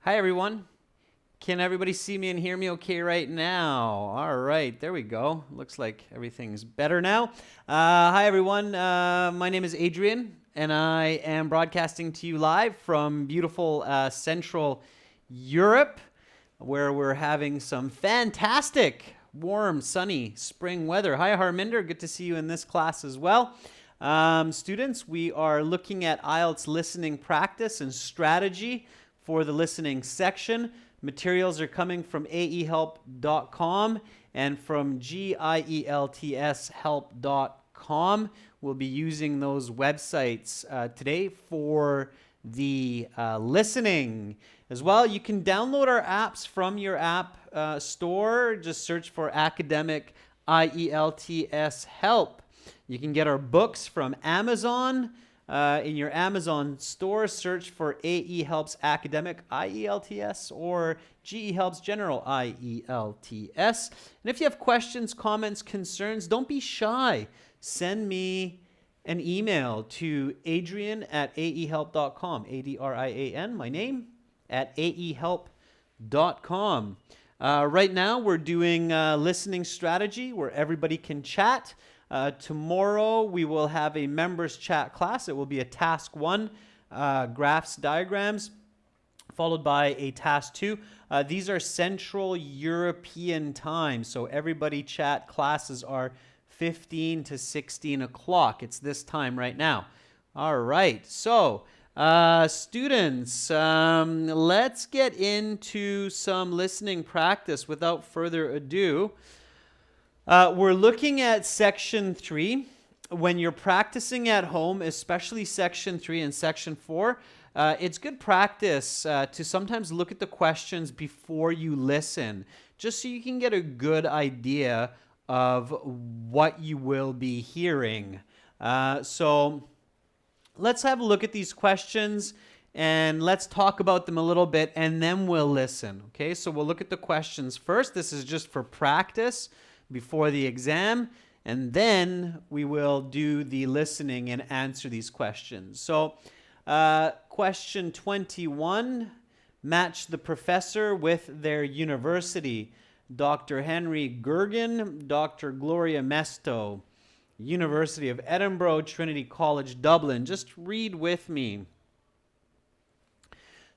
Hi, everyone. Can everybody see me and hear me okay right now? All right, there we go. Looks like everything's better now. Hi, everyone. My name is Adrian, and I am broadcasting to you live from beautiful Central Europe, where we're having some fantastic, warm, sunny spring weather. Hi, Harminder. Good to see you in this class as well. Students, we are looking at IELTS listening practice and strategy for the listening section. Materials are coming from aehelp.com and from gieltshelp.com. We'll be using those websites today for the listening. As well, you can download our apps from your app store. Just search for Academic IELTS Help. You can get our books from Amazon. In your Amazon store, search for AE Helps Academic IELTS or GE Helps General IELTS. And if you have questions, comments, concerns, don't be shy. Send me an email to adrian@aehelp.com, ADRIAN, my name, at aehelp.com. Right now, we're doing listening strategy where everybody can chat. Tomorrow, we will have a members chat class. It will be a task 1, graphs, diagrams, followed by a task 2. These are Central European time, so everybody chat classes are 15 to 16 o'clock. It's this time right now. All right, so students, let's get into some listening practice without further ado. We're looking at section 3. When you're practicing at home, especially section 3 and section 4, it's good practice to sometimes look at the questions before you listen, just so you can get a good idea of what you will be hearing. So let's have a look at these questions and let's talk about them a little bit and then we'll listen. Okay, so we'll look at the questions first. This is just for practice before the exam, and then we will do the listening and answer these questions. So question 21, match the professor with their university. Dr. Henry Gergen, Dr. Gloria Mesto, University of Edinburgh, Trinity College, Dublin. Just read with me.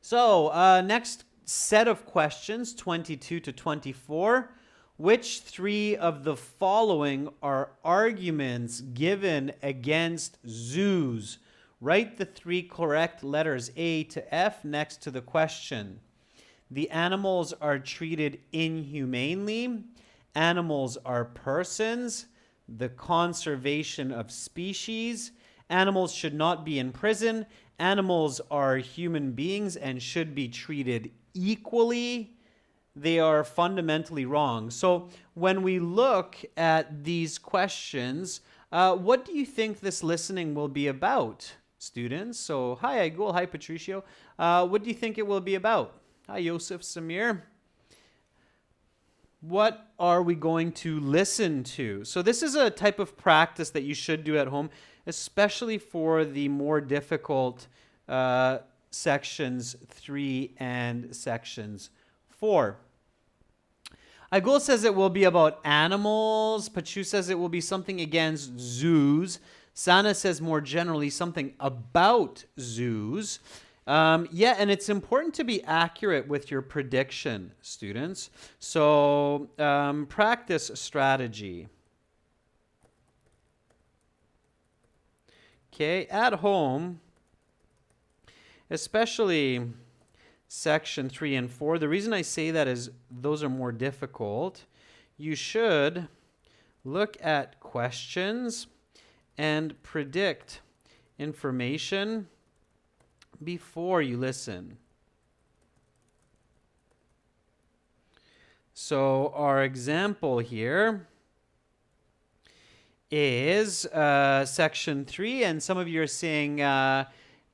So next set of questions, 22 to 24. Which 3 of the following are arguments given against zoos? Write the 3 correct letters A to F next to the question. The animals are treated inhumanely. Animals are persons. The conservation of species. Animals should not be in prison. Animals are human beings and should be treated equally. They are fundamentally wrong. So when we look at these questions, what do you think this listening will be about, students? So hi, Aigul. Hi, Patricio. What do you think it will be about? Hi, Yosef, Samir. What are we going to listen to? So this is a type of practice that you should do at home, especially for the more difficult sections 3 and sections 4. Aigul says it will be about animals. Pachu says it will be something against zoos. Sana says more generally something about zoos. Yeah, and it's important to be accurate with your prediction, students. So practice strategy. Okay, at home, especially section 3 and 4. The reason I say that is those are more difficult. You should look at questions and predict information before you listen. So our example here is section 3, and some of you are saying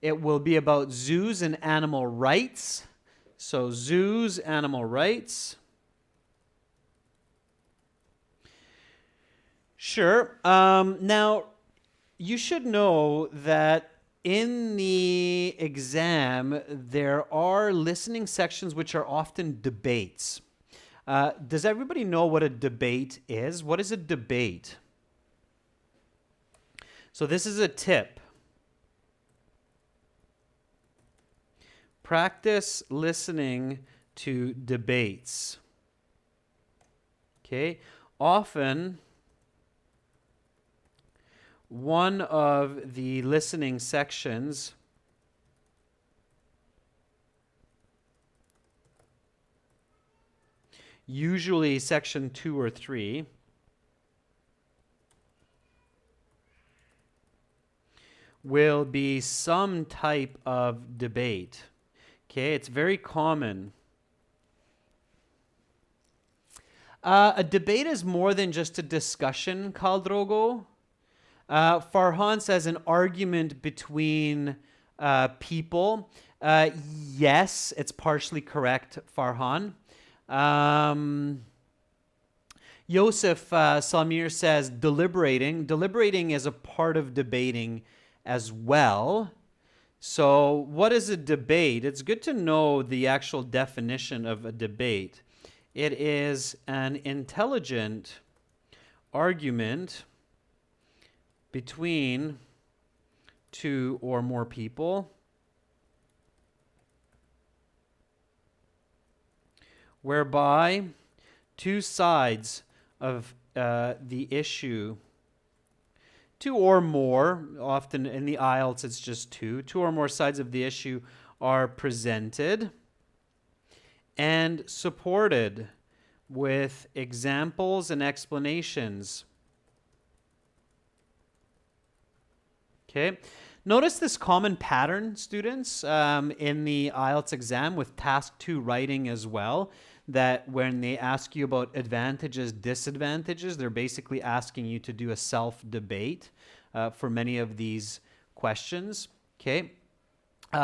it will be about zoos and animal rights. So zoos, animal rights. Sure. Now, you should know that in the exam, there are listening sections which are often debates. Does everybody know what a debate is? What is a debate? So this is a tip. Practice listening to debates. Okay, often one of the listening sections usually section 2 or 3 will be some type of debate. Okay, it's very common. A debate is more than just a discussion, Kaldrogo. Farhan says an argument between people. Yes, it's partially correct, Farhan. Yosef Salmir says deliberating. Deliberating is a part of debating as well. So what is a debate? It's good to know the actual definition of a debate. It is an intelligent argument between two or more people whereby two sides of the issue, two or more, often in the IELTS it's just two or more sides of the issue are presented and supported with examples and explanations. Okay. Notice this common pattern, students, in the IELTS exam with task 2 writing as well, that when they ask you about advantages, disadvantages, they're basically asking you to do a self-debate for many of these questions. Okay.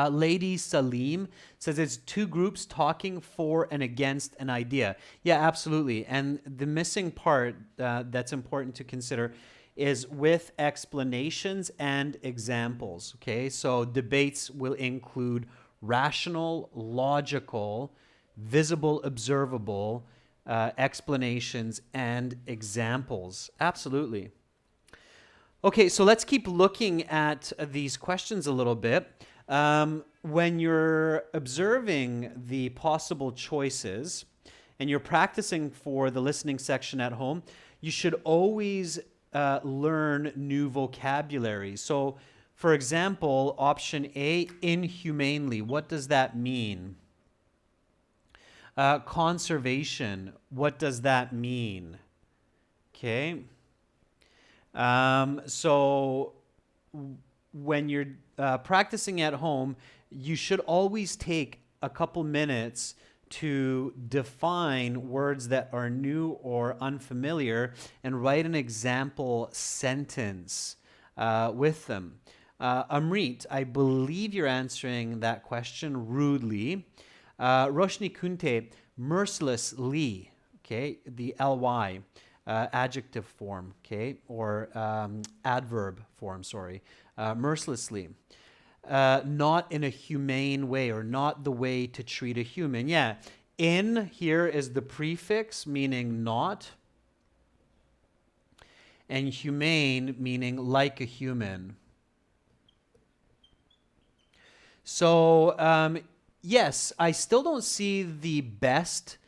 Lady Salim says it's two groups talking for and against an idea. Yeah, absolutely. And the missing part that's important to consider is with explanations and examples. Okay, so debates will include rational, logical, visible, observable explanations and examples. Absolutely. Okay, so let's keep looking at these questions a little bit. When you're observing the possible choices and you're practicing for the listening section at home, you should always learn new vocabulary. So, for example, option A, inhumanely. What does that mean? Conservation. What does that mean? Okay. So when you're practicing at home, you should always take a couple minutes to define words that are new or unfamiliar and write an example sentence with them. Amrit, I believe you're answering that question rudely. Roshni Kunte, mercilessly, okay, the ly, adjective form, okay, or adverb form, sorry, mercilessly. Not in a humane way, or not the way to treat a human. Yeah, in here is the prefix meaning not, and humane meaning like a human. So, yes, I still don't see the best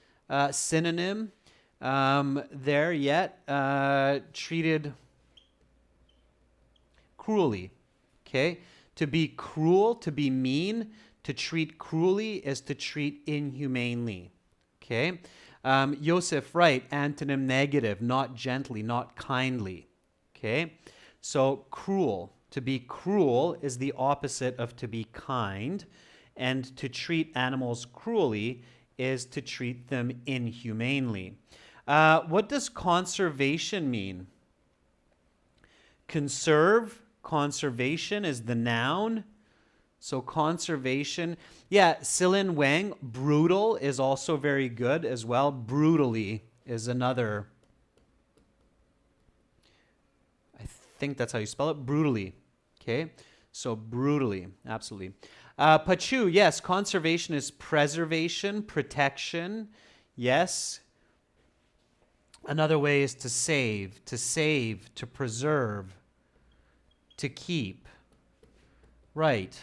synonym there yet. Treated cruelly, okay? To be cruel, to be mean, to treat cruelly is to treat inhumanely, okay? Yosef, right, antonym negative, not gently, not kindly, okay? So cruel, to be cruel is the opposite of to be kind, and to treat animals cruelly is to treat them inhumanely. What does conservation mean? Conserve, conservation is the noun. So conservation, yeah, Silin Wang, brutal is also very good as well. Brutally is another. I think that's how you spell it, brutally. Okay, So brutally, absolutely. Pachu, yes, conservation is preservation, protection. Yes. Another way is to save, to preserve, to keep. Right.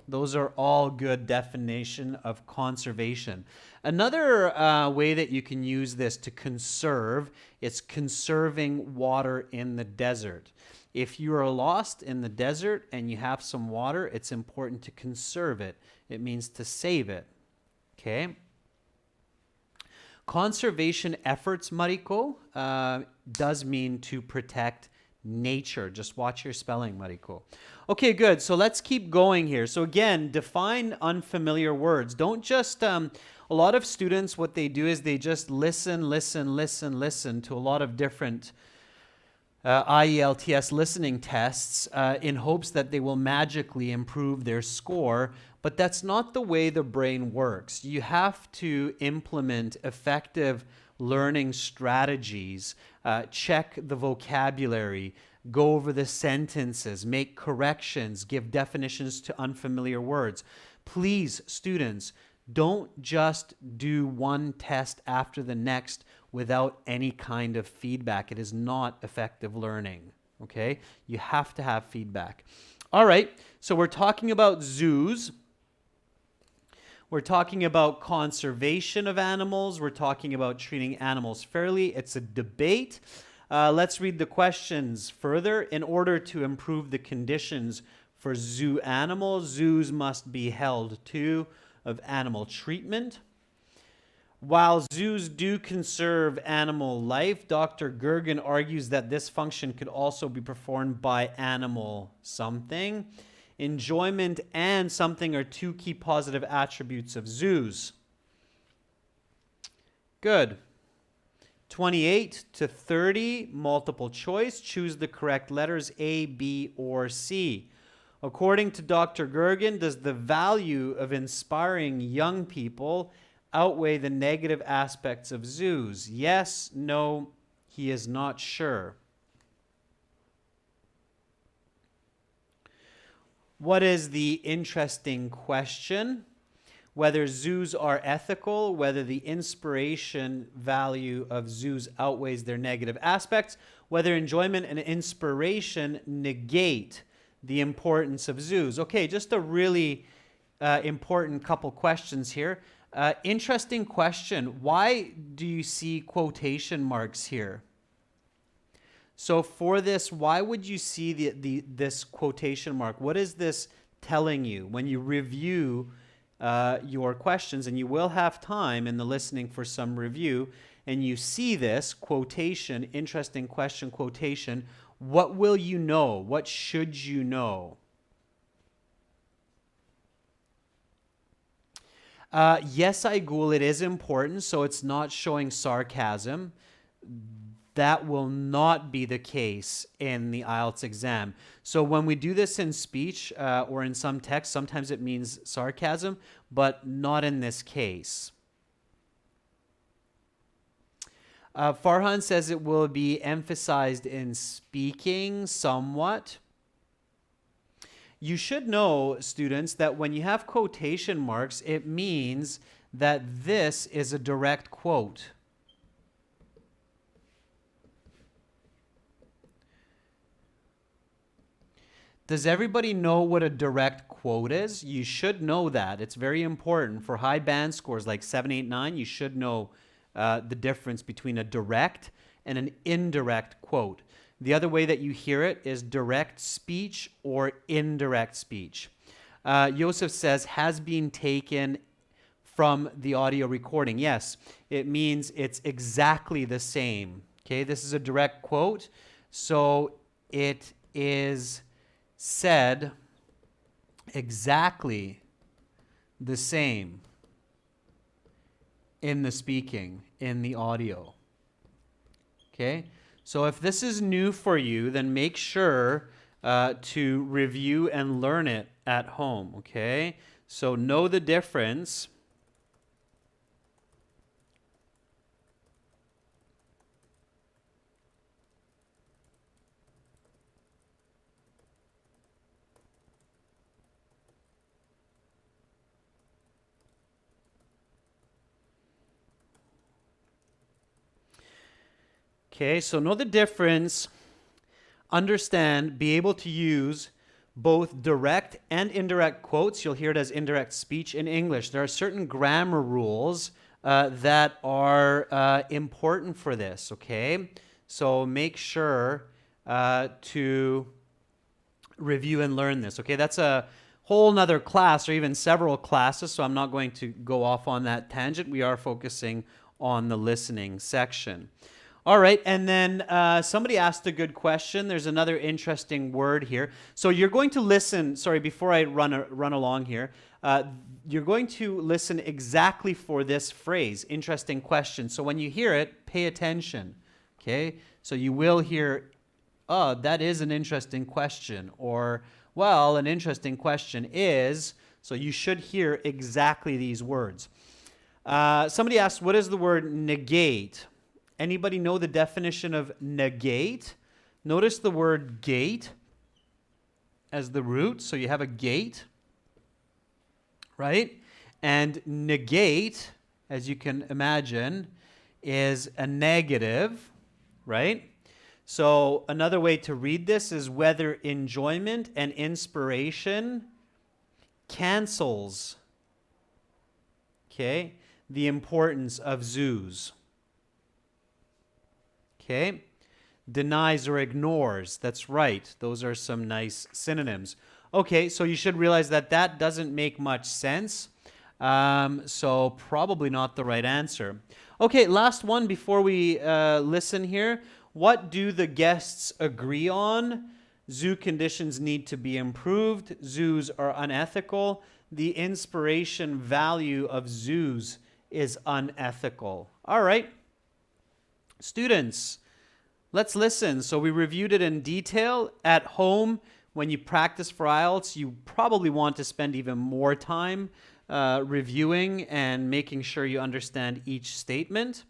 Those are all good definition of conservation. Another way that you can use this to conserve, it's conserving water in the desert. If you are lost in the desert and you have some water, it's important to conserve it. It means to save it. Okay? Conservation efforts, Mariko, does mean to protect nature. Just watch your spelling, Mariko. Okay, good. So let's keep going here. So again, define unfamiliar words. Don't just, a lot of students, what they do is they just listen to a lot of different IELTS listening tests in hopes that they will magically improve their score, but that's not the way the brain works. You have to implement effective learning strategies, check the vocabulary, go over the sentences, make corrections, give definitions to unfamiliar words. Please, students, don't just do one test after the next without any kind of feedback. It is not effective learning, okay? You have to have feedback. All right, so we're talking about zoos. We're talking about conservation of animals. We're talking about treating animals fairly. It's a debate. Let's read the questions further. In order to improve the conditions for zoo animals, zoos must be held to of animal treatment. While zoos do conserve animal life, Dr. Gergen argues that this function could also be performed by animal something. Enjoyment and something are two key positive attributes of zoos. Good. 28 to 30, multiple choice. Choose the correct letters A, B, or C. According to Dr. Gergen, does the value of inspiring young people outweigh the negative aspects of zoos? Yes, no, he is not sure. What is the interesting question? Whether zoos are ethical, whether the inspiration value of zoos outweighs their negative aspects, whether enjoyment and inspiration negate the importance of zoos. Okay, just a really important couple questions here. Interesting question. Why do you see quotation marks here? So for this, why would you see this quotation mark? What is this telling you when you review your questions? And you will have time in the listening for some review, and you see this quotation, interesting question quotation. What will you know? What should you know? Yes, Aigul, it is important, so it's not showing sarcasm. That will not be the case in the IELTS exam. So when we do this in speech or in some text, sometimes it means sarcasm, but not in this case. Farhan says it will be emphasized in speaking somewhat. You should know, students, that when you have quotation marks, it means that this is a direct quote. Does everybody know what a direct quote is? You should know that. It's very important. For high band scores like 7, 8, 9, you should know the difference between a direct and an indirect quote. The other way that you hear it is direct speech or indirect speech. Joseph says, has been taken from the audio recording. Yes, it means it's exactly the same. Okay, this is a direct quote. So it is said exactly the same in the speaking, in the audio. Okay? So if this is new for you, then make sure to review and learn it at home, okay? So know the difference. Okay, so know the difference. Understand, be able to use both direct and indirect quotes. You'll hear it as indirect speech in English. There are certain grammar rules that are important for this, okay? So make sure to review and learn this, okay? That's a whole nother class or even several classes, so I'm not going to go off on that tangent. We are focusing on the listening section. All right, and then somebody asked a good question. There's another interesting word here. So you're going to listen, sorry, before I run along here, you're going to listen exactly for this phrase, interesting question. So when you hear it, pay attention, okay? So you will hear, oh, that is an interesting question, or, well, an interesting question is, so you should hear exactly these words. Somebody asked, what is the word negate? Anybody know the definition of negate? Notice the word gate as the root. So you have a gate, right? And negate, as you can imagine, is a negative, right? So another way to read this is whether enjoyment and inspiration cancels, okay, the importance of zoos. Okay, denies or ignores. That's right. Those are some nice synonyms. Okay, so you should realize that that doesn't make much sense. So probably not the right answer. Okay, last one before we listen here. What do the guests agree on? Zoo conditions need to be improved. Zoos are unethical. The inspiration value of zoos is unethical. All right. Students, let's listen. So we reviewed it in detail. At home, when you practice for IELTS, you probably want to spend even more time reviewing and making sure you understand each statement.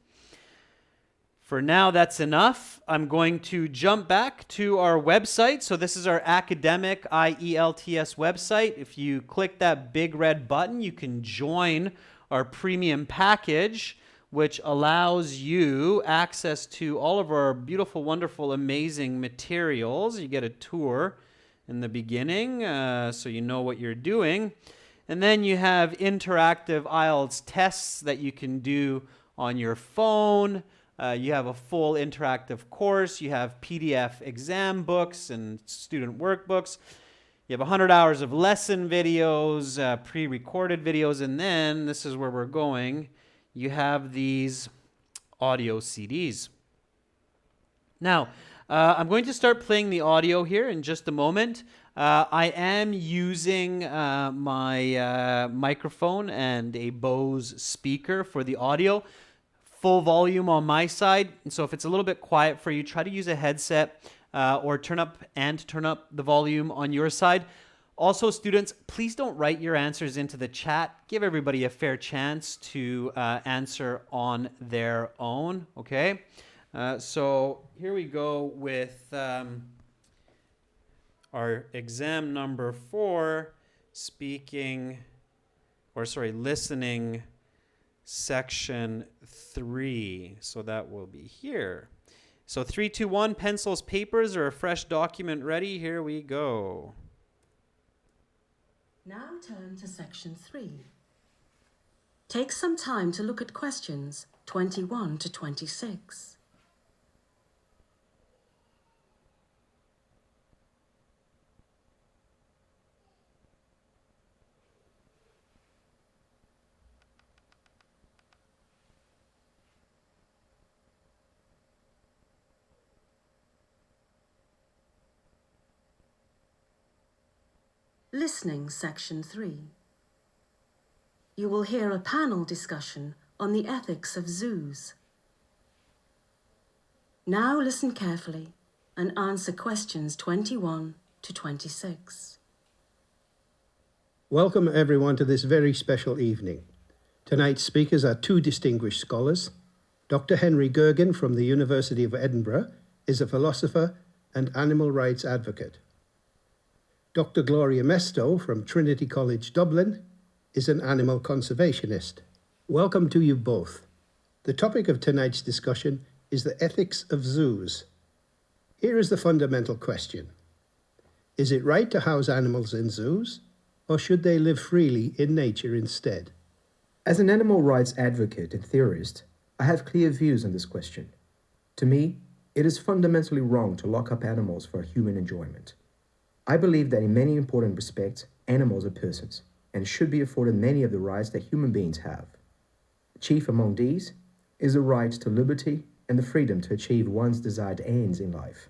For now, that's enough. I'm going to jump back to our website. So this is our academic IELTS website. If you click that big red button, you can join our premium package, which allows you access to all of our beautiful, wonderful, amazing materials. You get a tour in the beginning, so you know what you're doing. And then you have interactive IELTS tests that you can do on your phone. You have a full interactive course. You have PDF exam books and student workbooks. You have 100 hours of lesson videos, pre-recorded videos, and then, this is where we're going, you have these audio CDs. Now, I'm going to start playing the audio here in just a moment. I am using my microphone and a Bose speaker for the audio. Full volume on my side, and so if it's a little bit quiet for you, try to use a headset or turn up the volume on your side. Also, students, please don't write your answers into the chat. Give everybody a fair chance to answer on their own, okay? So here we go with our exam number 4, listening section 3. So that will be here. So 3, 2, 1, pencils, papers, or a fresh document ready. Here we go. Now turn to section 3. Take some time to look at questions 21 to 26. Listening section 3. You will hear a panel discussion on the ethics of zoos. Now listen carefully and answer questions 21 to 26. Welcome everyone to this very special evening. Tonight's speakers are 2 distinguished scholars. Dr. Henry Gergen from the University of Edinburgh is a philosopher and animal rights advocate. Dr. Gloria Mesto from Trinity College Dublin is an animal conservationist. Welcome to you both. The topic of tonight's discussion is the ethics of zoos. Here is the fundamental question. Is it right to house animals in zoos, or should they live freely in nature instead? As an animal rights advocate and theorist, I have clear views on this question. To me, it is fundamentally wrong to lock up animals for human enjoyment. I believe that in many important respects, animals are persons and should be afforded many of the rights that human beings have. Chief among these is the right to liberty and the freedom to achieve one's desired ends in life.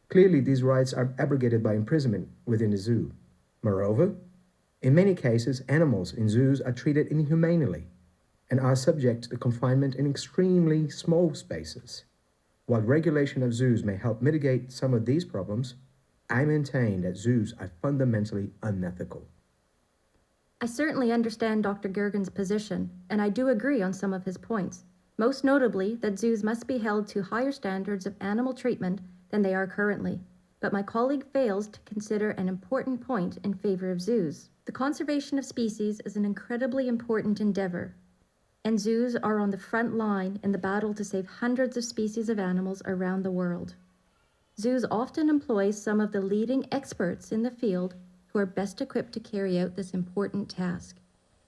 Clearly, these rights are abrogated by imprisonment within the zoo. Moreover, in many cases, animals in zoos are treated inhumanely and are subject to confinement in extremely small spaces. While regulation of zoos may help mitigate some of these problems, I maintain that zoos are fundamentally unethical. I certainly understand Dr. Gergen's position, and I do agree on some of his points, most notably that zoos must be held to higher standards of animal treatment than they are currently. But my colleague fails to consider an important point in favor of zoos. The conservation of species is an incredibly important endeavor, and zoos are on the front line in the battle to save hundreds of species of animals around the world. Zoos often employ some of the leading experts in the field who are best equipped to carry out this important task.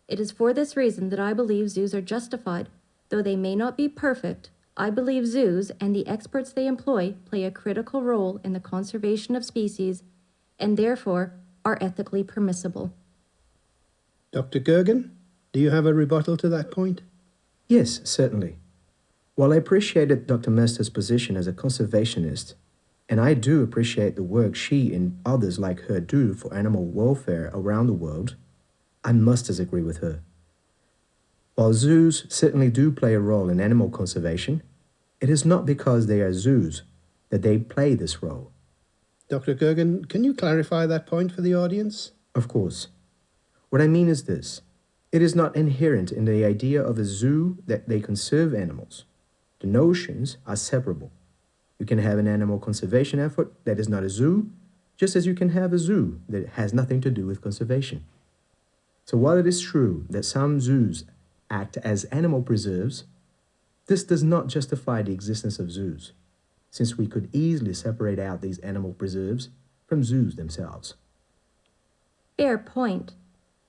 It is for this reason that I believe zoos are justified. Though they may not be perfect, I believe zoos and the experts they employ play a critical role in the conservation of species and therefore are ethically permissible. Dr. Gergen, do you have a rebuttal to that point? Yes, certainly. While I appreciated Dr. Mester's position as a conservationist, and I do appreciate the work she and others like her do for animal welfare around the world, I must disagree with her. While zoos certainly do play a role in animal conservation, it is not because they are zoos that they play this role. Dr. Gergen, can you clarify that point for the audience? Of course. What I mean is this. It is not inherent in the idea of a zoo that they conserve animals. The notions are separable. You can have an animal conservation effort that is not a zoo, just as you can have a zoo that has nothing to do with conservation. So while it is true that some zoos act as animal preserves, this does not justify the existence of zoos, since we could easily separate out these animal preserves from zoos themselves. Fair point,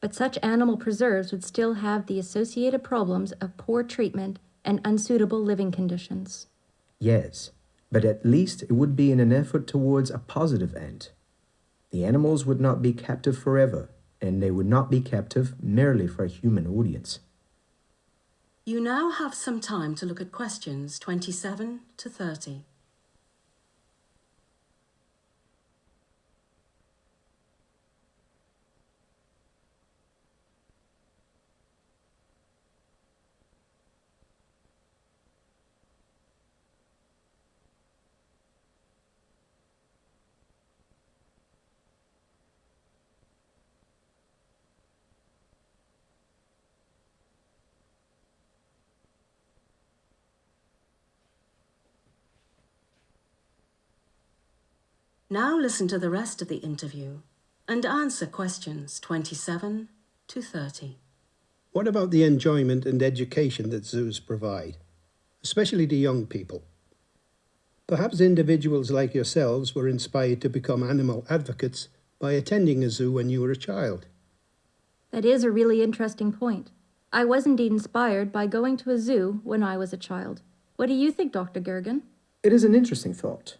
but such animal preserves would still have the associated problems of poor treatment and unsuitable living conditions. Yes, but at least it would be in an effort towards a positive end. The animals would not be captive forever, and they would not be captive merely for a human audience. You now have some time to look at questions 27 to 30. Now listen to the rest of the interview and answer questions 27 to 30. What about the enjoyment and education that zoos provide, especially to young people? Perhaps individuals like yourselves were inspired to become animal advocates by attending a zoo when you were a child. That is a really interesting point. I was indeed inspired by going to a zoo when I was a child. What do you think, Dr. Gergen? It is an interesting thought.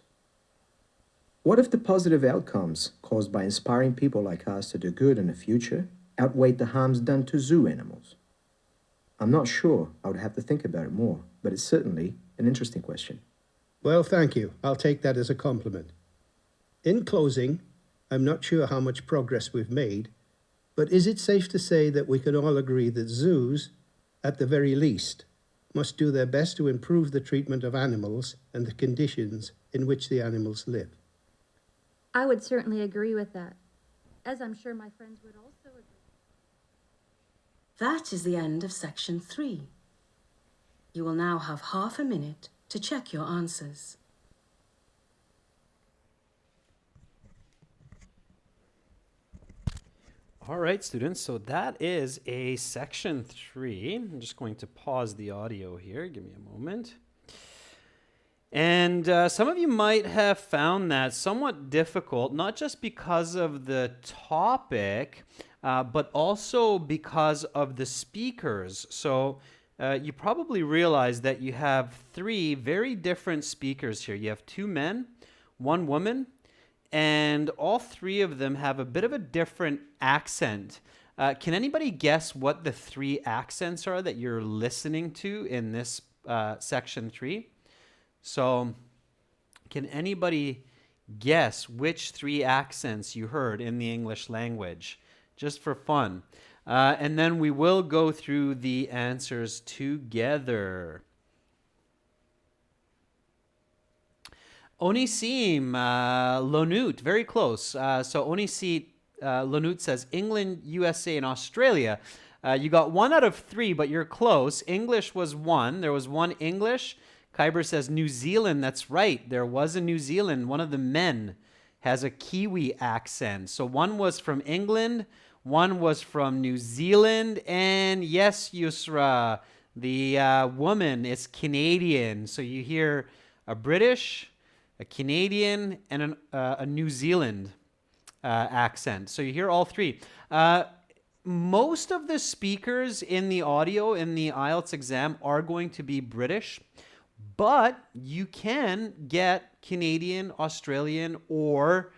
What if the positive outcomes caused by inspiring people like us to do good in the future outweigh the harms done to zoo animals? I'm not sure. I would have to think about it more, but it's certainly an interesting question. Well, thank you. I'll take that as a compliment. In closing, I'm not sure how much progress we've made, but is it safe to say that we can all agree that zoos, at the very least, must do their best to improve the treatment of animals and the conditions in which the animals live? I would certainly agree with that, as I'm sure my friends would also agree. That is the end of section 3. You will now have half a minute to check your answers. All right, students, so that is a section 3. I'm just going to pause the audio here. Give me a moment. And some of you might have found that somewhat difficult, not just because of the topic, but also because of the speakers. So you probably realize that you have three very different speakers here. You have two men, one woman, and all three of them have a bit of a different accent. Can anybody guess what the three accents are that you're listening to in this section 3? So, can anybody guess which three accents you heard in the English language? Just for fun. And then we will go through the answers together. Onisim Lonut, very close. So Onisim Lonut says England, USA, and Australia. You got 1 out of 3, but you're close. English was 1. There was 1 English. Kyber says New Zealand. That's right. There was a New Zealand. One of the men has a Kiwi accent. So 1 was from England, 1 was from New Zealand, and yes, Yusra, the woman is Canadian. So you hear a British, a Canadian, and a New Zealand accent. So you hear all three. Most of the speakers in the audio in the IELTS exam are going to be British, but you can get Canadian, Australian, or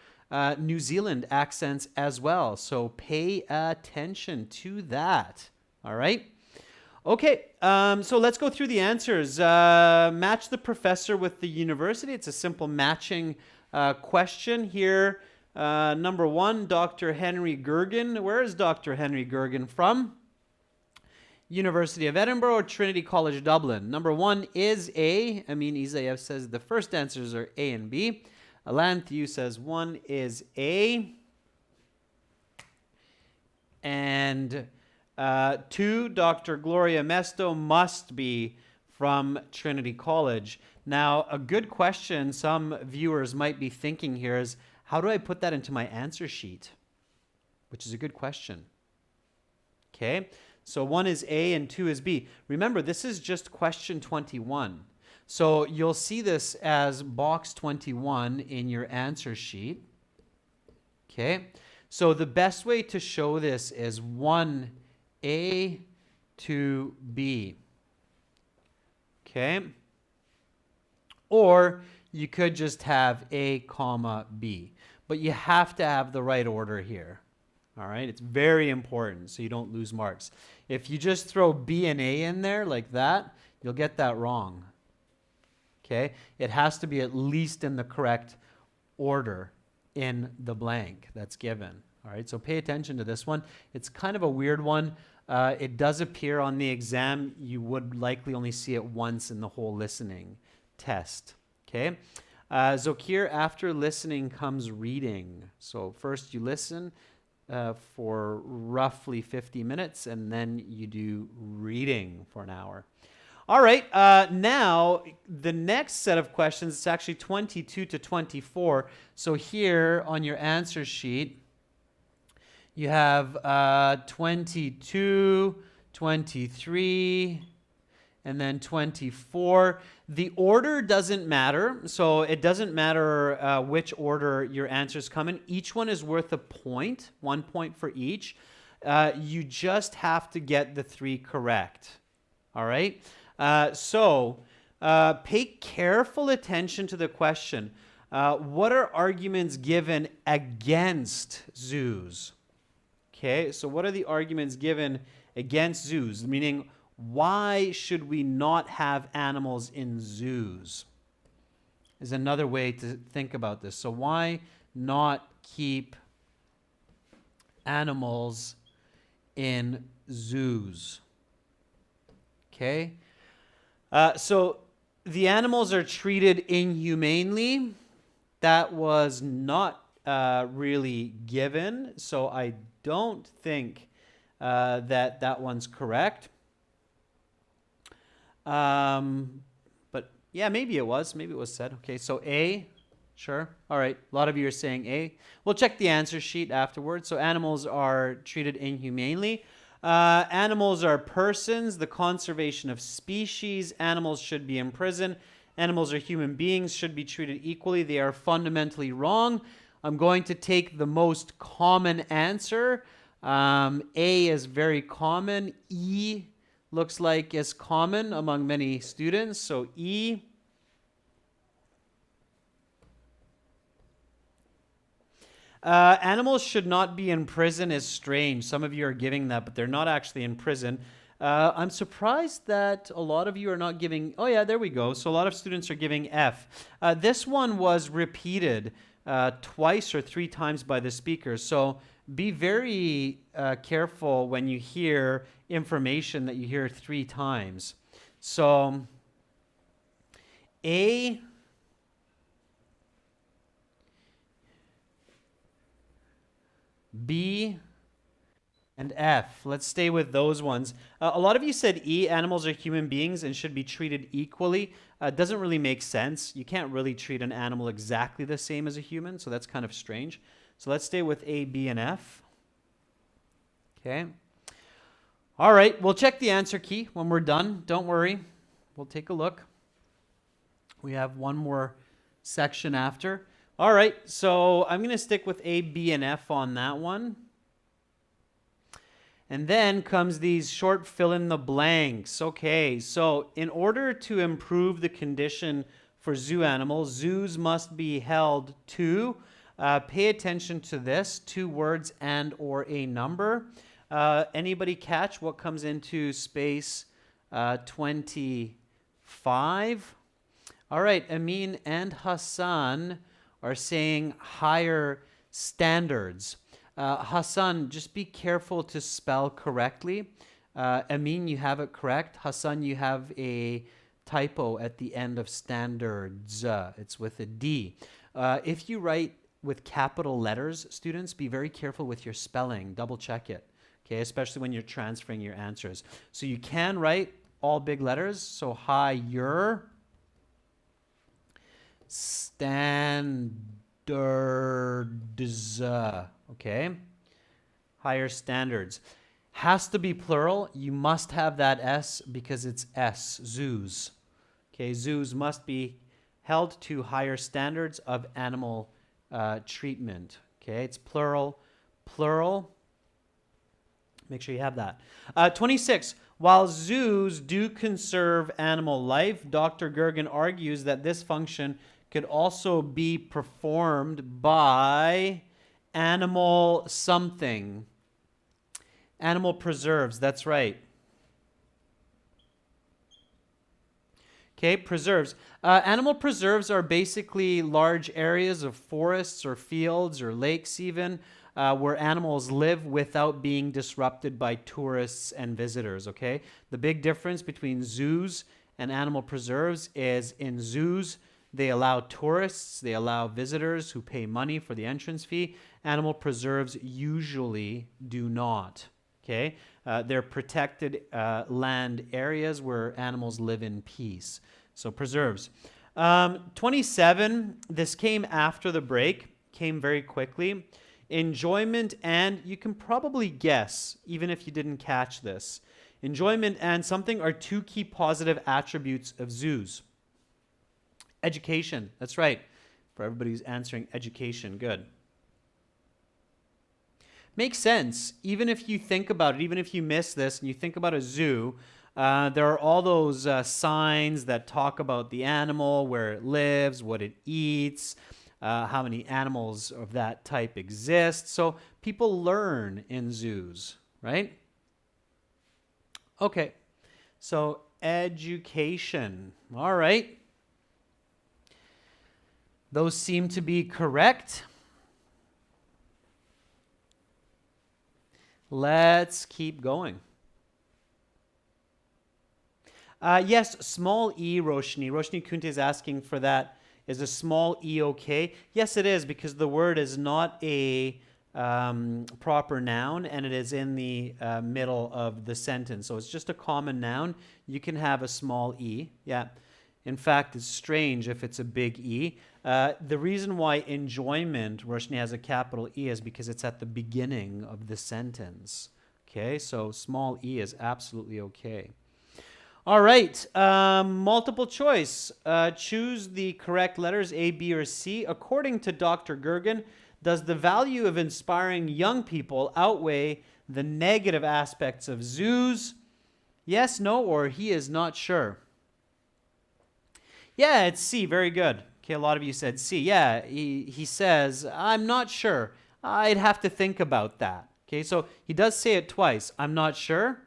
New Zealand accents as well. So pay attention to that. All right? Okay, so let's go through the answers. Match the professor with the university. It's a simple matching question here. Number 1, Dr. Henry Gergen. Where is Dr. Henry Gergen from? University of Edinburgh or Trinity College Dublin? Number 1 is A. Amin Isayev says the first answers are A and B. Alan Thieu says 1 is A. And 2, Dr. Gloria Mesto must be from Trinity College. Now, a good question some viewers might be thinking here is, how do I put that into my answer sheet? Which is a good question. Okay, so 1 is A and 2 is B. Remember, this is just question 21. So you'll see this as box 21 in your answer sheet. Okay, so the best way to show this is 1A to B. Okay, or you could just have A, comma, B. But you have to have the right order here. All right, it's very important so you don't lose marks. If you just throw B and A in there like that, you'll get that wrong. Okay, it has to be at least in the correct order in the blank that's given. All right, so pay attention to this one. It's kind of a weird one. It does appear on the exam. You would likely only see it once in the whole listening test. Okay, Zokir, after listening comes reading. So first you listen for roughly 50 minutes, and then you do reading for an hour. All right, now the next set of questions, it's actually 22 to 24. So here on your answer sheet, you have 22, 23, and then 24. The order doesn't matter, so it doesn't matter which order your answers come in. Each one is worth a point, 1 point for each. You just have to get the 3 correct. All right? So pay careful attention to the question. What are arguments given against zoos? Okay, so what are the arguments given against zoos? Meaning, why should we not have animals in zoos? Is another way to think about this. So why not keep animals in zoos? Okay. So the animals are treated inhumanely. That was not really given. So I don't think that one's correct. But yeah, maybe it was. Maybe it was said. Okay, so A, sure. All right, a lot of you are saying A. We'll check the answer sheet afterwards. So animals are treated inhumanely. Animals are persons, the conservation of species. Animals should be in prison. Animals or human beings should be treated equally. They are fundamentally wrong. I'm going to take the most common answer. A is very common. E looks like is common among many students. So E. Animals should not be in prison is strange. Some of you are giving that, but they're not actually in prison. I'm surprised that a lot of you are not giving. Oh, yeah, there we go. So a lot of students are giving F. This one was repeated twice or three times by the speaker. So be very careful when you hear information that you hear three times. So A. B, and F. Let's stay with those ones. A lot of you said E, animals are human beings and should be treated equally. Doesn't really make sense. You can't really treat an animal exactly the same as a human, so that's kind of strange. So let's stay with A, B, and F. Okay. All right, we'll check the answer key when we're done. Don't worry. We'll take a look. We have one more section after. All right, so I'm going to stick with A, B, and F on that one. And then comes these short fill in the blanks. Okay, so in order to improve the condition for zoo animals, zoos must be held to, pay attention to this, 2 words and or a number. Anybody catch what comes into space 25? All right, Amin and Hassan are saying higher standards. Hassan, just be careful to spell correctly. Amin, you have it correct. Hassan, you have a typo at the end of standards. It's with a D. If you write with capital letters, students, be very careful with your spelling. Double check it, okay, especially when you're transferring your answers. So you can write all big letters, so higher standards, okay? Higher standards. Has to be plural. You must have that S because it's S, zoos. Okay, zoos must be held to higher standards of animal treatment. Okay, it's plural. Plural. Make sure you have that. 26. While zoos do conserve animal life, Dr. Gergen argues that this function could also be performed by animal something. Animal preserves, that's right. Okay, preserves. Animal preserves are basically large areas of forests or fields or lakes even, where animals live without being disrupted by tourists and visitors, okay? The big difference between zoos and animal preserves is in zoos, they allow tourists, they allow visitors who pay money for the entrance fee. Animal preserves usually do not, okay? They're protected land areas where animals live in peace. So preserves. 27, this came after the break, came very quickly. Enjoyment and, you can probably guess, even if you didn't catch this, enjoyment and something are 2 key positive attributes of zoos. Education, that's right. For everybody who's answering education, good. Makes sense. Even if you think about it, even if you miss this and you think about a zoo, there are all those signs that talk about the animal, where it lives, what it eats, how many animals of that type exist. So people learn in zoos, right? Okay, so education. All right. Those seem to be correct. Let's keep going. Yes, small e, Roshni. Roshni Kunte is asking for that. Is a small e okay? Yes, it is, because the word is not a proper noun, and it is in the middle of the sentence. So it's just a common noun. You can have a small e. Yeah. In fact, it's strange if it's a big E. The reason why enjoyment, Roshni, has a capital E is because it's at the beginning of the sentence. Okay, so small e is absolutely okay. All right, multiple choice. Choose the correct letters A, B, or C. According to Dr. Gergen, does the value of inspiring young people outweigh the negative aspects of zoos? Yes, no, or he is not sure. Yeah, it's C. Very good. Okay, a lot of you said C. Yeah, he says, I'm not sure. I'd have to think about that. Okay, so he does say it twice. I'm not sure.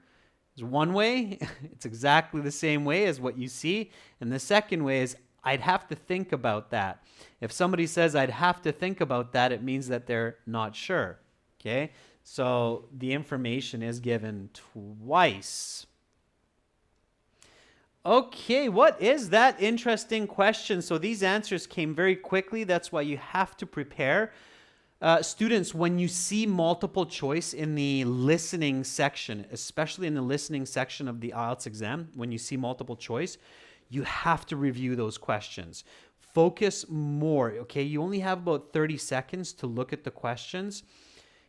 There's one way. It's exactly the same way as what you see. And the second way is, I'd have to think about that. If somebody says, I'd have to think about that, it means that they're not sure. Okay, so the information is given twice. Okay, what is that interesting question? So these answers came very quickly. That's why you have to prepare. Students, when you see multiple choice in the listening section, especially in the listening section of the IELTS exam, when you see multiple choice, you have to review those questions. Focus more, okay? You only have about 30 seconds to look at the questions.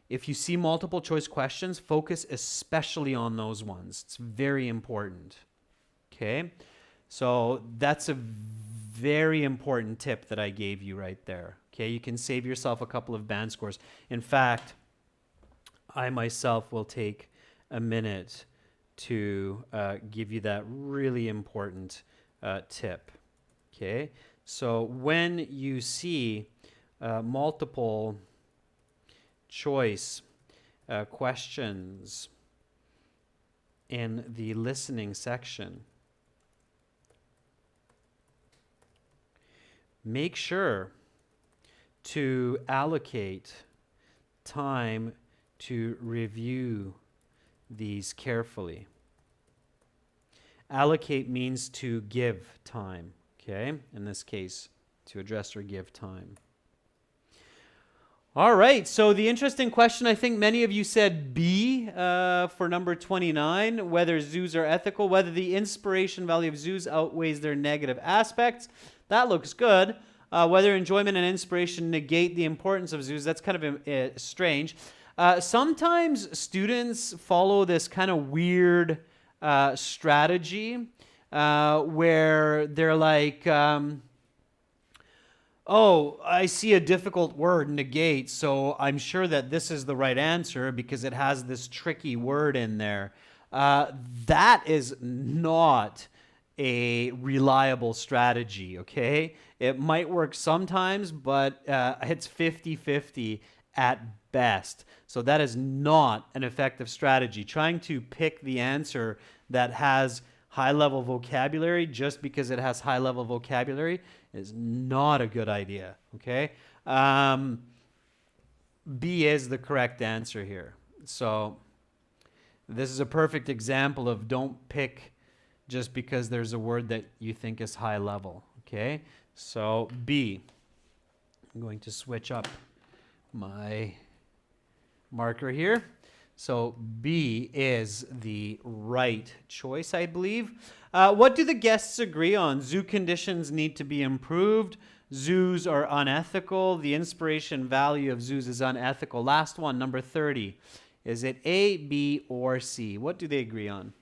If you see multiple choice questions, focus especially on those ones. It's very important. Okay, so that's a very important tip that I gave you right there. Okay, you can save yourself a couple of band scores. In fact, I myself will take a minute to give you that really important tip. Okay, so when you see multiple choice questions in the listening section, make sure to allocate time to review these carefully. Allocate means to give time, okay? In this case, to address or give time. All right, so the interesting question, I think many of you said B for number 29, whether zoos are ethical, whether the inspiration value of zoos outweighs their negative aspects. That looks good. Whether enjoyment and inspiration negate the importance of zoos, that's kind of strange. Sometimes students follow this kind of weird strategy where they're like, oh, I see a difficult word, negate, so I'm sure that this is the right answer because it has this tricky word in there. That is not a reliable strategy, okay? It might work sometimes, but it's 50-50 at best. So that is not an effective strategy. Trying to pick the answer that has high-level vocabulary just because it has high-level vocabulary is not a good idea, okay? B is the correct answer here. So this is a perfect example of don't pick just because there's a word that you think is high level, okay? So B, I'm going to switch up my marker here. So B is the right choice, I believe. What do the guests agree on? Zoo conditions need to be improved. Zoos are unethical. The inspiration value of zoos is unethical. Last one, number 30. Is it A, B, or C? What do they agree on?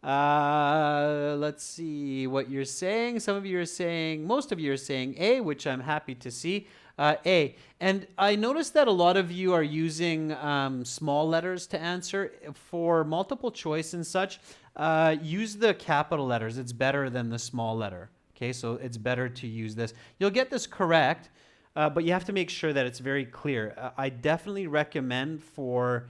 Let's see what you're saying. Some of you are saying, most of you are saying A, which I'm happy to see. A. And I noticed that a lot of you are using small letters to answer. For multiple choice and such, use the capital letters. It's better than the small letter. Okay, so it's better to use this. You'll get this correct, but you have to make sure that it's very clear. I definitely recommend for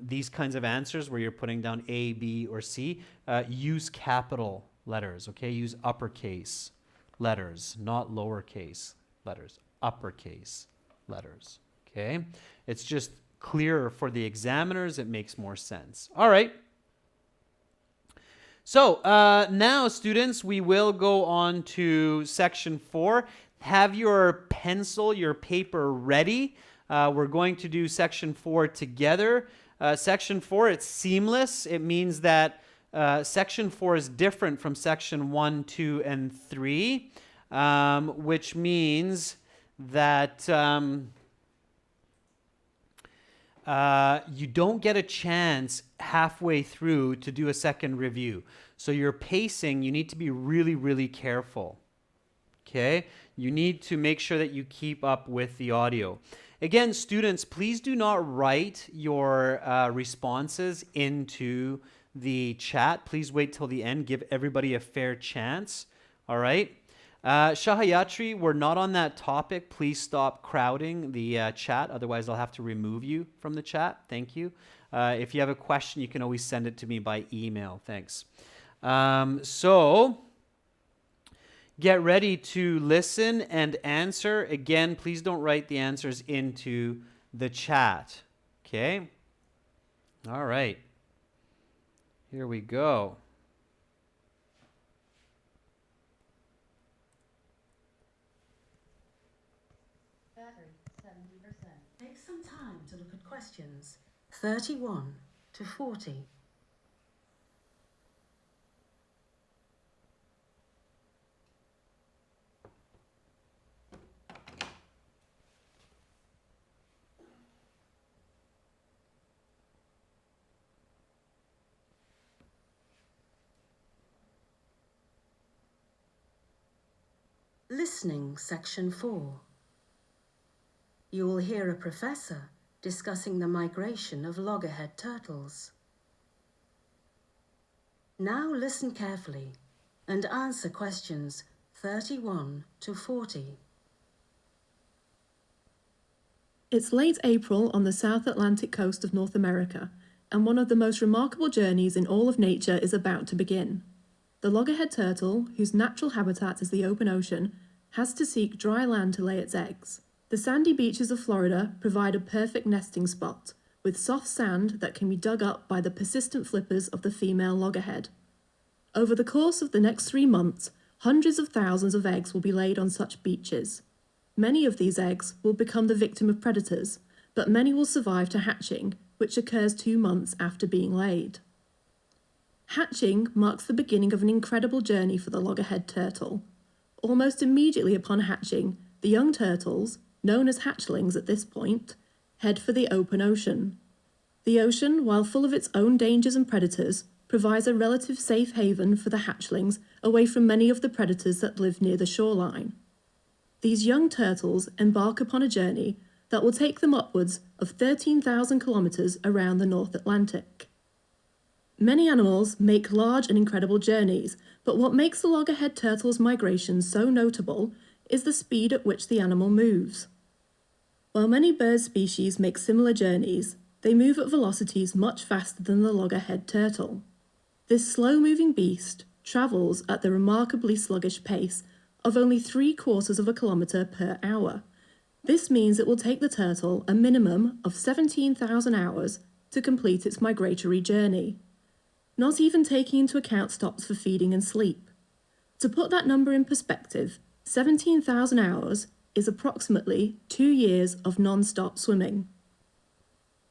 these kinds of answers where you're putting down A, B, or C, use capital letters, okay? Use uppercase letters, not lowercase letters, uppercase letters, okay? It's just clearer for the examiners. It makes more sense. All right. So now, students, we will go on to section 4. Have your pencil, your paper ready. We're going to do section 4 together. Section 4, it's seamless. It means that section 4 is different from section 1, 2, and 3, which means that you don't get a chance halfway through to do a second review. So your pacing, you need to be really, really careful. Okay? You need to make sure that you keep up with the audio. Again, students, please do not write your responses into the chat. Please wait till the end. Give everybody a fair chance. All right? Shahayatri, we're not on that topic. Please stop crowding the chat. Otherwise, I'll have to remove you from the chat. Thank you. If you have a question, you can always send it to me by email. Thanks. So get ready to listen and answer. Again, please don't write the answers into the chat. Okay? All right. Here we go. Battery, 70%. Take some time to look at questions 31 to 40. Listening, Section 4. You will hear a professor discussing the migration of loggerhead turtles. Now listen carefully and answer questions 31 to 40. It's late April on the South Atlantic coast of North America, and one of the most remarkable journeys in all of nature is about to begin. The loggerhead turtle, whose natural habitat is the open ocean, has to seek dry land to lay its eggs. The sandy beaches of Florida provide a perfect nesting spot, with soft sand that can be dug up by the persistent flippers of the female loggerhead. Over the course of the next 3 months, hundreds of thousands of eggs will be laid on such beaches. Many of these eggs will become the victim of predators, but many will survive to hatching, which occurs 2 months after being laid. Hatching marks the beginning of an incredible journey for the loggerhead turtle. Almost immediately upon hatching, the young turtles, known as hatchlings at this point, head for the open ocean. The ocean, while full of its own dangers and predators, provides a relative safe haven for the hatchlings away from many of the predators that live near the shoreline. These young turtles embark upon a journey that will take them upwards of 13,000 kilometers around the North Atlantic. Many animals make large and incredible journeys, but what makes the loggerhead turtle's migration so notable is the speed at which the animal moves. While many bird species make similar journeys, they move at velocities much faster than the loggerhead turtle. This slow-moving beast travels at the remarkably sluggish pace of only 3/4 of a kilometre per hour. This means it will take the turtle a minimum of 17,000 hours to complete its migratory journey, not even taking into account stops for feeding and sleep. To put that number in perspective, 17,000 hours is approximately 2 years of non-stop swimming.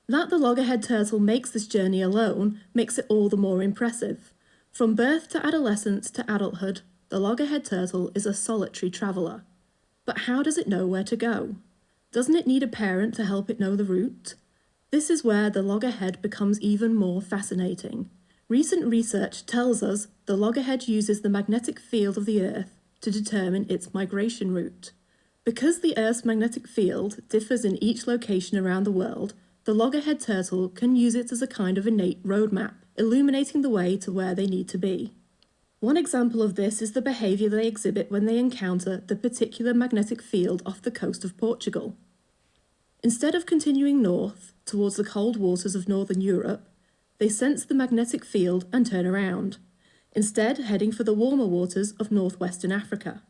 That the loggerhead turtle makes this journey alone makes it all the more impressive. From birth to adolescence to adulthood, the loggerhead turtle is a solitary traveller. But how does it know where to go? Doesn't it need a parent to help it know the route? This is where the loggerhead becomes even more fascinating. Recent research tells us the loggerhead uses the magnetic field of the Earth to determine its migration route. Because the Earth's magnetic field differs in each location around the world, the loggerhead turtle can use it as a kind of innate roadmap, illuminating the way to where they need to be. One example of this is the behaviour they exhibit when they encounter the particular magnetic field off the coast of Portugal. Instead of continuing north towards the cold waters of northern Europe, they sense the magnetic field and turn around, instead heading for the warmer waters of northwestern Africa.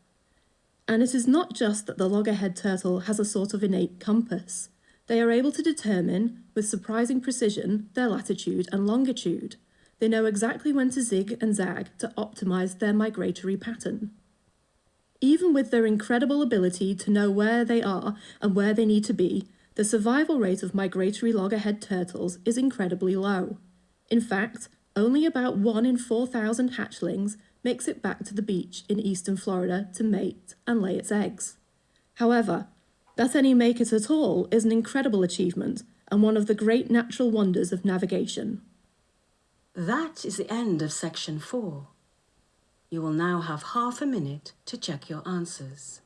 And it is not just that the loggerhead turtle has a sort of innate compass. They are able to determine, with surprising precision, their latitude and longitude. They know exactly when to zig and zag to optimize their migratory pattern. Even with their incredible ability to know where they are and where they need to be, the survival rate of migratory loggerhead turtles is incredibly low. In fact, only about 1 in 4,000 hatchlings makes it back to the beach in eastern Florida to mate and lay its eggs. However, that any make it at all is an incredible achievement and one of the great natural wonders of navigation. That is the end of section 4. You will now have half a minute to check your answers.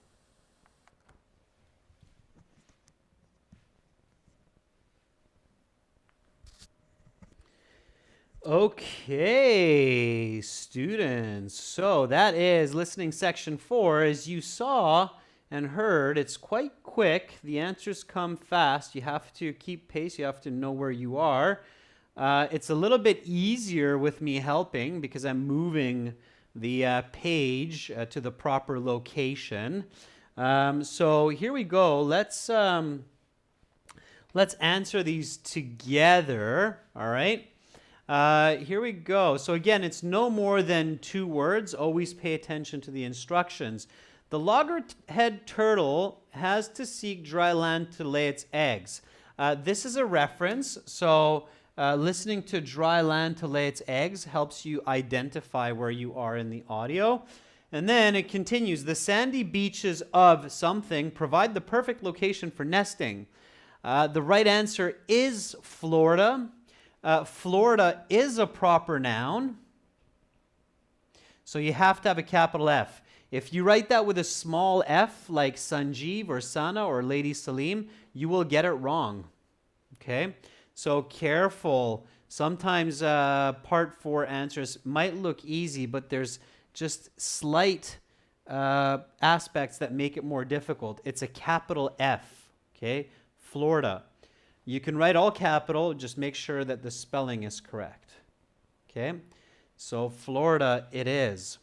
Okay, students. So that is listening section 4. As you saw and heard, it's quite quick. The answers come fast. You have to keep pace. You have to know where you are. It's a little bit easier with me helping because I'm moving the page to the proper location. So here we go. Let's answer these together. All right. Here we go. So again, it's no more than 2 words. Always pay attention to the instructions. The loggerhead turtle has to seek dry land to lay its eggs. This is a reference. So listening to dry land to lay its eggs helps you identify where you are in the audio. And then it continues. The sandy beaches of something provide the perfect location for nesting. The right answer is Florida. Florida is a proper noun, so you have to have a capital F. If you write that with a small f, like Sanjeev or Sana or Lady Salim, you will get it wrong. Okay? So careful. Sometimes part 4 answers might look easy, but there's just slight aspects that make it more difficult. It's a capital F. Okay? Florida. You can write all capital, just make sure that the spelling is correct. Okay? So Florida it is.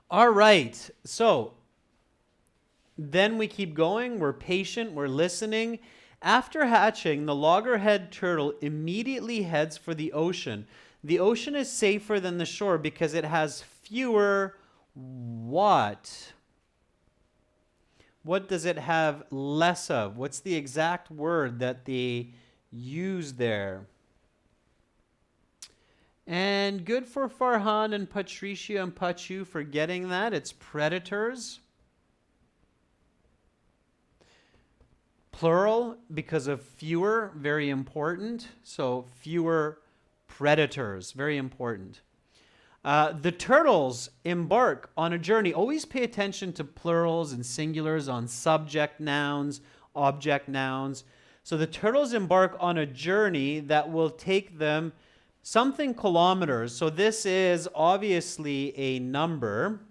All right. So then we keep going. We're patient. We're listening. After hatching, the loggerhead turtle immediately heads for the ocean. The ocean is safer than the shore because it has fewer what? What does it have less of? What's the exact word that they use there? And good for Farhan and Patricia and Pachu for getting that. It's predators. Plural because of fewer, very important. So fewer predators, very important. The turtles embark on a journey. Always pay attention to plurals and singulars on subject nouns, object nouns. So the turtles embark on a journey that will take them something kilometers. So this is obviously a number.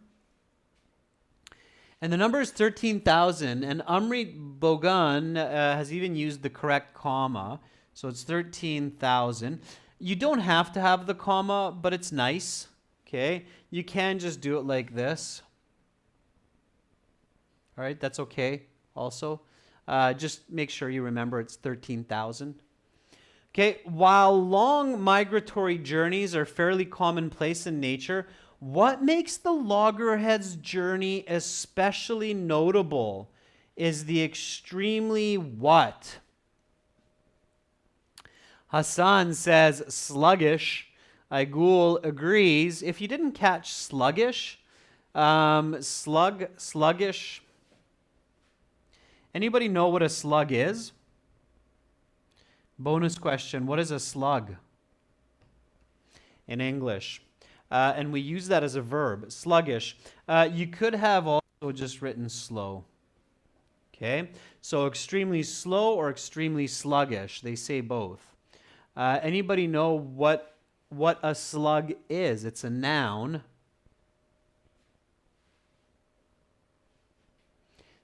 And the number is 13,000. And Amrit Bogan has even used the correct comma. So it's 13,000. You don't have to have the comma, but it's nice. Okay, you can just do it like this. All right, that's okay also. Just make sure you remember it's 13,000. Okay, while long migratory journeys are fairly commonplace in nature, what makes the loggerhead's journey especially notable is the extremely what? Hassan says sluggish. Aigul agrees. If you didn't catch sluggish, sluggish. Anybody know what a slug is? Bonus question, what is a slug in English? And we use that as a verb, sluggish. You could have also just written slow. Okay, so extremely slow or extremely sluggish. They say both. Anybody know what a slug is? It's a noun.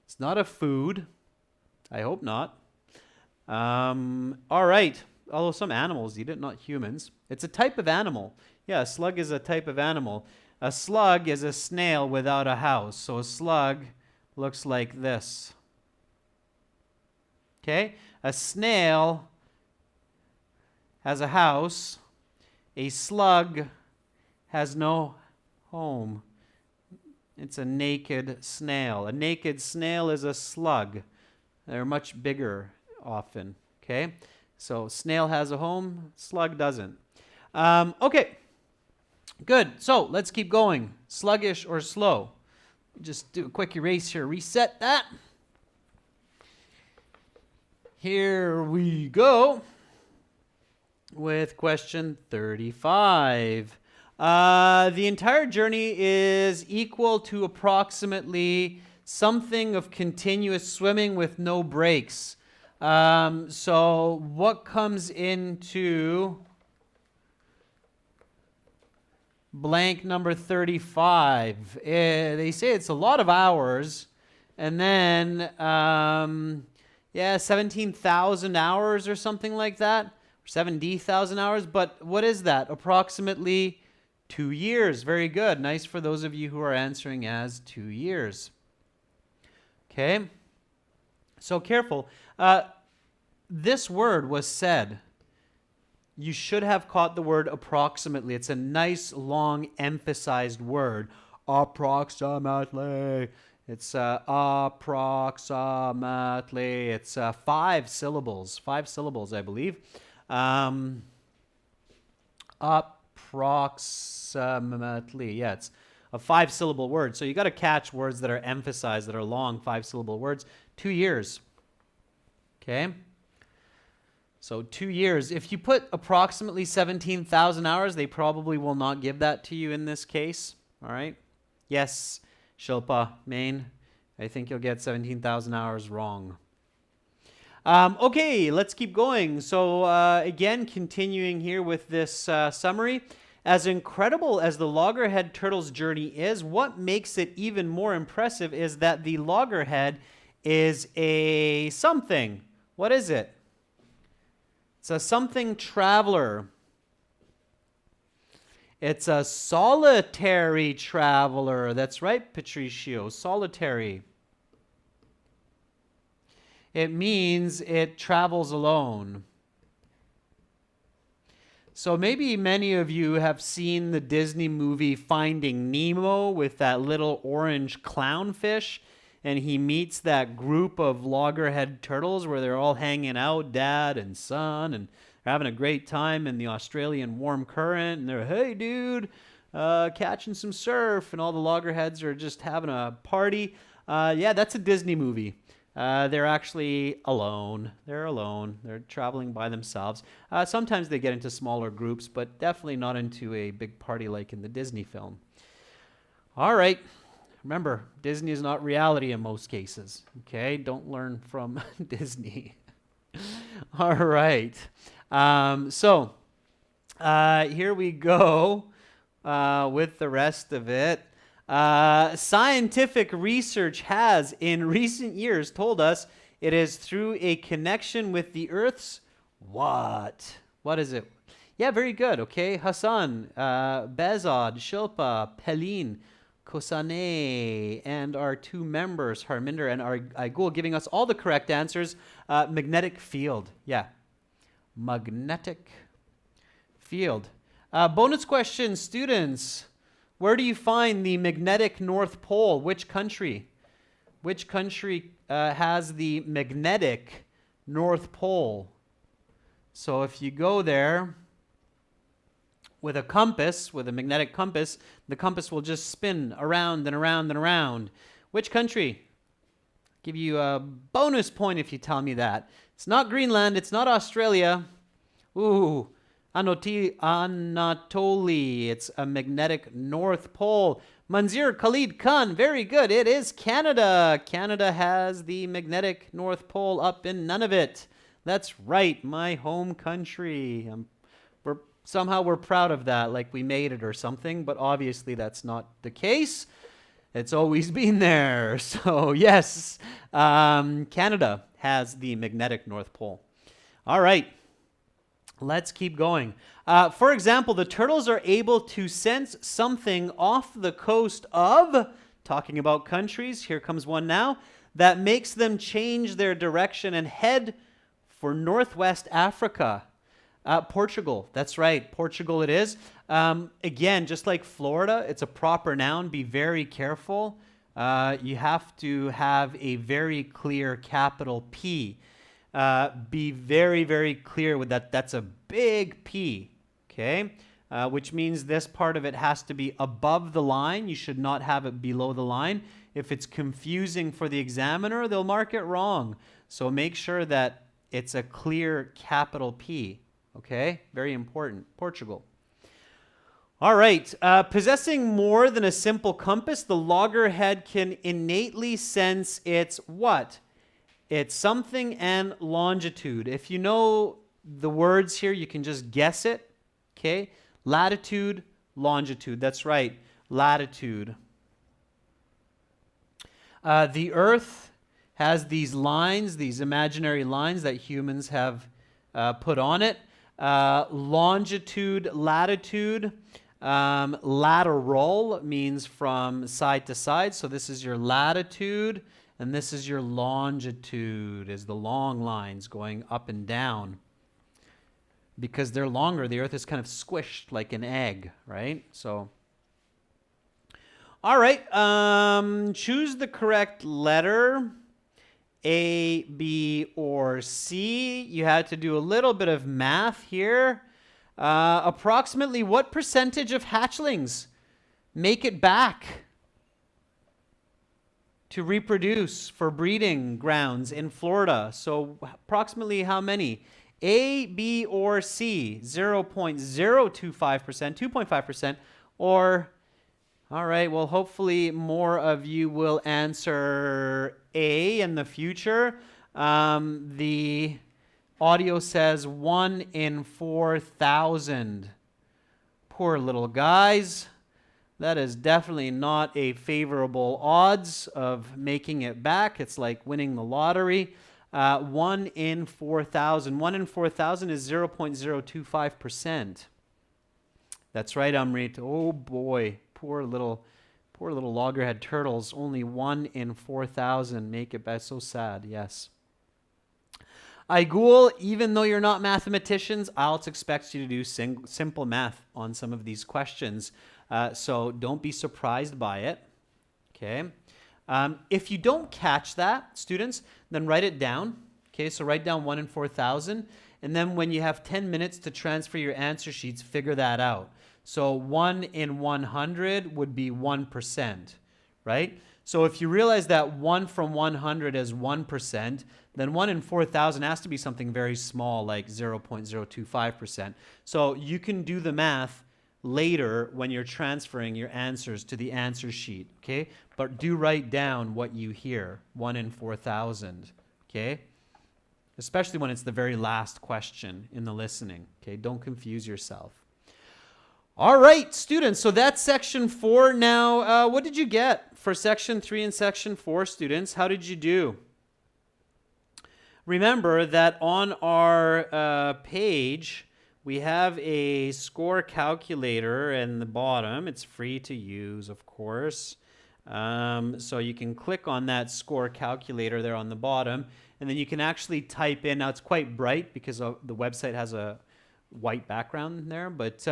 It's not a food. I hope not. All right. Although some animals eat it, not humans. It's a type of animal. Yeah, a slug is a type of animal. A slug is a snail without a house. So a slug looks like this. Okay? A snail has a house. A slug has no home. It's a naked snail. A naked snail is a slug. They're much bigger often. Okay? So snail has a home, slug doesn't. Okay. Good. So let's keep going. Sluggish or slow? Just do a quick erase here. Reset that. Here we go. with question 35. The entire journey is equal to approximately something of continuous swimming with no breaks. So what comes into blank number 35? They say it's a lot of hours. And then, 17,000 hours or something like that. 70,000 hours. But what is that? Approximately 2 years. Very good. Nice for those of you who are answering as 2 years. Okay. So careful. This word was said. You should have caught the word approximately. It's a nice, long, emphasized word. Approximately. It's approximately. It's 5 syllables. 5 syllables, I believe. Approximately. Yeah, it's a 5-syllable word. So you got to catch words that are emphasized, that are long, 5-syllable words. 2 years. Okay. So 2 years. If you put approximately 17,000 hours, they probably will not give that to you in this case. All right. Yes, Shilpa, Maine. I think you'll get 17,000 hours wrong. Okay, let's keep going. So again, continuing here with this summary. As incredible as the loggerhead turtle's journey is, what makes it even more impressive is that the loggerhead is a something. What is it? It's a something traveler. It's a solitary traveler. That's right, Patricio, solitary. It means it travels alone. So maybe many of you have seen the Disney movie Finding Nemo with that little orange clownfish, and he meets that group of loggerhead turtles where they're all hanging out, dad and son, and they're having a great time in the Australian warm current, and they're, hey, dude, catching some surf, and all the loggerheads are just having a party. Yeah, that's a Disney movie. They're actually alone. They're alone. They're traveling by themselves. Sometimes they get into smaller groups, but definitely not into a big party like in the Disney film. All right. Remember, Disney is not reality in most cases. Okay? Don't learn from Disney. All right. Here we go with the rest of it. Scientific research has, in recent years, told us it is through a connection with the Earth's what? What is it? Yeah, very good. Okay, Hassan, Bezod, Shilpa, Pelin, Kosane, and our 2 members, Harminder and Aigul, giving us all the correct answers. Magnetic field. Yeah, magnetic field. Bonus question, students. Where do you find the magnetic North Pole? Which country? Which country has the magnetic North Pole? So if you go there with a compass, with a magnetic compass, the compass will just spin around and around and around. Which country? Give you a bonus point if you tell me that. It's not Greenland. It's not Australia. Ooh. Anatoly. It's a magnetic North Pole. Manzir Khalid Khan. Very good. It is Canada. Canada has the magnetic North Pole up in Nunavut. That's right. My home country. We're proud of that, like we made it or something, but obviously that's not the case. It's always been there. So yes, Canada has the magnetic North Pole. All right. Let's keep going. For example, the turtles are able to sense something off the coast of, talking about countries, here comes one now, that makes them change their direction and head for Northwest Africa. Portugal, that's right, Portugal it is. Again, just like Florida, it's a proper noun. Be very careful. You have to have a very clear capital P. Be very, very clear with that. That's a big P, okay? Which means this part of it has to be above the line. You should not have it below the line. If it's confusing for the examiner, they'll mark it wrong. So make sure that it's a clear capital P, Okay, very important. Portugal. All right. Possessing more than a simple compass, the loggerhead can innately sense its what? It's something and longitude. If you know the words here, you can just guess it. Okay? Latitude, longitude. That's right. Latitude. The Earth has these lines, these imaginary lines that humans have put on it. Longitude, latitude. Lateral means from side to side. So this is your latitude, and this is your longitude, is the long lines going up and down. Because they're longer, the Earth is kind of squished like an egg, right? So, all right, choose the correct letter, A, B, or C. You had to do a little bit of math here. Approximately what percentage of hatchlings make it back to reproduce for breeding grounds in Florida? So approximately how many? A, B, or C? 0.025%, 2.5%, or, all right, well, hopefully more of you will answer A in the future. The audio says 1 in 4,000. Poor little guys. That is definitely not a favorable odds of making it back. It's like winning the lottery. 1 in 4,000. 1 in 4,000 is 0.025%. That's right, Amrit. Oh boy, poor little loggerhead turtles. Only 1 in 4,000 make it back. So sad. Yes. Aigul, even though you're not mathematicians, IELTS expects you to do simple math on some of these questions. So don't be surprised by it. Okay. If you don't catch that, students, then write it down. Okay, so write down 1 in 4,000. And then when you have 10 minutes to transfer your answer sheets, figure that out. So 1 in 100 would be 1%, right? So if you realize that 1 from 100 is 1%, then 1 in 4,000 has to be something very small, like 0.025%. So you can do the math later when you're transferring your answers to the answer sheet, okay? But do write down what you hear, 1 in 4,000, okay? Especially when it's the very last question in the listening, okay? Don't confuse yourself. All right, students, so that's section 4. Now, what did you get for section 3 and section 4, students? How did you do? Remember that on our page, we have a score calculator in the bottom. It's free to use, of course. So you can click on that score calculator there on the bottom, and then you can actually type in. Now, it's quite bright because the website has a white background there, but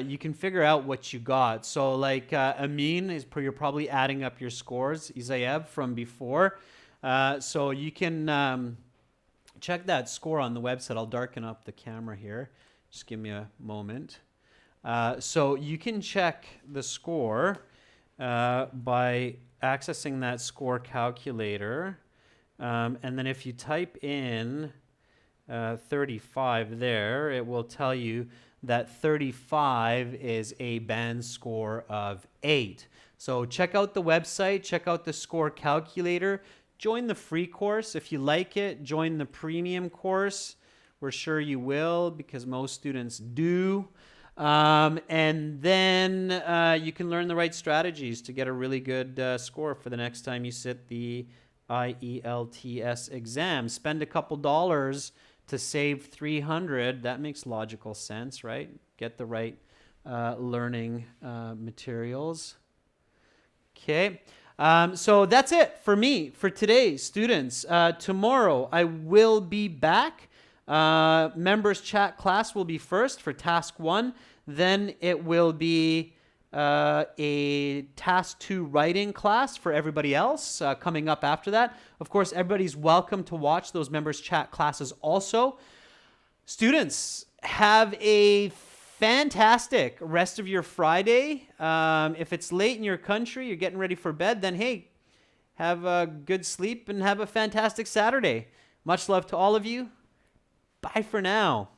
you can figure out what you got. So like Amin, you're probably adding up your scores, Isayev from before. So you can check that score on the website. I'll darken up the camera here. Just give me a moment. So you can check the score by accessing that score calculator. And then if you type in 35 there, it will tell you that 35 is a band score of 8. So check out the website, check out the score calculator, join the free course. If you like it, join the premium course. We're sure you will because most students do. And then you can learn the right strategies to get a really good score for the next time you sit the IELTS exam. Spend a couple dollars to save 300. That makes logical sense, right? Get the right learning materials. Okay. So that's it for me for today, students. Tomorrow I will be back. Members chat class will be first for task 1. Then it will be a task 2 writing class for everybody else coming up after that. Of course, everybody's welcome to watch those members chat classes also. Students, have a fantastic rest of your Friday. If it's late in your country, you're getting ready for bed, then hey, have a good sleep and have a fantastic Saturday. Much love to all of you. Bye for now.